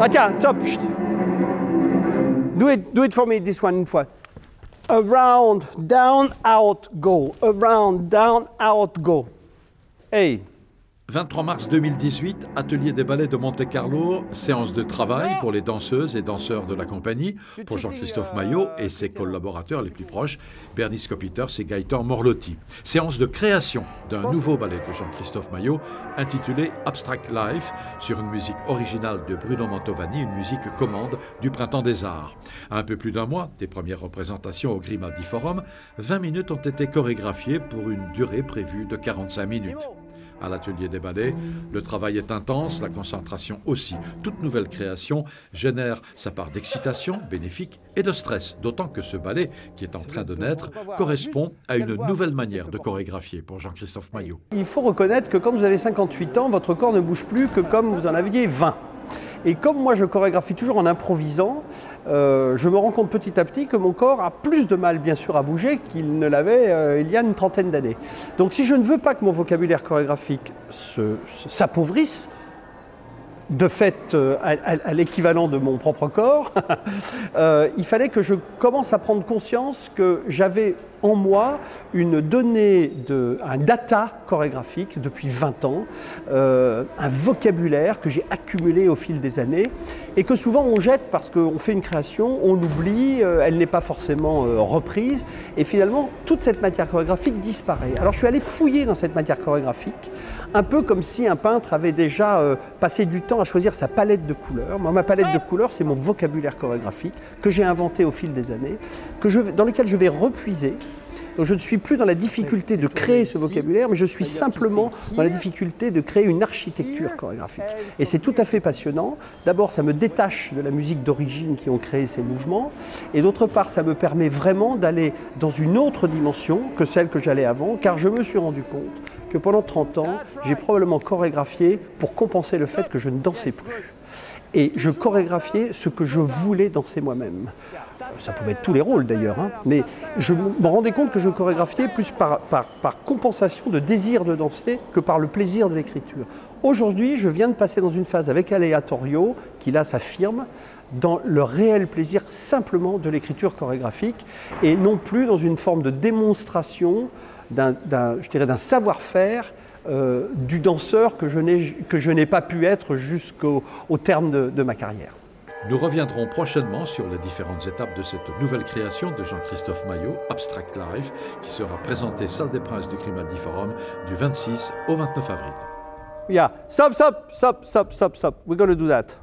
Ah tiens, stop. Do it for me, this one, une fois. Around, down, out, go. Around, down, out, go. Hey. 23 mars 2018, atelier des ballets de Monte-Carlo, séance de travail pour les danseuses et danseurs de la compagnie, pour Jean-Christophe Maillot et ses collaborateurs les plus proches, Bernice Copiters et Gaëtan Morlotti. Séance de création d'un nouveau ballet de Jean-Christophe Maillot, intitulé Abstract Life, sur une musique originale de Bruno Mantovani, une musique commande du Printemps des Arts. À un peu plus d'un mois des premières représentations au Grimaldi Forum, 20 minutes ont été chorégraphiées pour une durée prévue de 45 minutes. À l'atelier des ballets, le travail est intense, la concentration aussi. Toute nouvelle création génère sa part d'excitation bénéfique et de stress, d'autant que ce ballet, qui est en train de naître, correspond à une nouvelle manière de chorégraphier pour Jean-Christophe Maillot. Il faut reconnaître que quand vous avez 58 ans, votre corps ne bouge plus que comme vous en aviez 20. Et comme moi je chorégraphie toujours en improvisant, je me rends compte petit à petit que mon corps a plus de mal bien sûr à bouger qu'il ne l'avait il y a une trentaine d'années. Donc si je ne veux pas que mon vocabulaire chorégraphique s'appauvrisse, de fait à l'équivalent de mon propre corps, il fallait que je commence à prendre conscience que j'avais en moi une donnée, un data chorégraphique depuis 20 ans, un vocabulaire que j'ai accumulé au fil des années et que souvent on jette parce qu'on fait une création, on l'oublie, elle n'est pas forcément reprise et finalement toute cette matière chorégraphique disparaît. Alors je suis allé fouiller dans cette matière chorégraphique, un peu comme si un peintre avait déjà passé du temps à choisir sa palette de couleurs. Moi, ma palette de couleurs, c'est mon vocabulaire chorégraphique que j'ai inventé au fil des années, dans lequel je vais repuiser. Donc je ne suis plus dans la difficulté de créer ce vocabulaire, mais je suis simplement dans la difficulté de créer une architecture chorégraphique. Et c'est tout à fait passionnant. D'abord, ça me détache de la musique d'origine qui ont créé ces mouvements. Et d'autre part, ça me permet vraiment d'aller dans une autre dimension que celle que j'allais avant, car je me suis rendu compte que pendant 30 ans, j'ai probablement chorégraphié pour compenser le fait que je ne dansais plus. Et je chorégraphiais ce que je voulais danser moi-même. Ça pouvait être tous les rôles d'ailleurs, hein, mais je me rendais compte que je chorégraphiais plus par compensation de désir de danser que par le plaisir de l'écriture. Aujourd'hui, je viens de passer dans une phase avec Aleatorio, qui là s'affirme, dans le réel plaisir simplement de l'écriture chorégraphique et non plus dans une forme de démonstration je dirais d'un savoir-faire du danseur que je n'ai pas pu être jusqu'au terme de ma carrière. Nous reviendrons prochainement sur les différentes étapes de cette nouvelle création de Jean-Christophe Maillot, Abstract Life, qui sera présentée Salle des Princes du Grimaldi Forum du 26 au 29 avril. Yeah, stop. We're going to do that.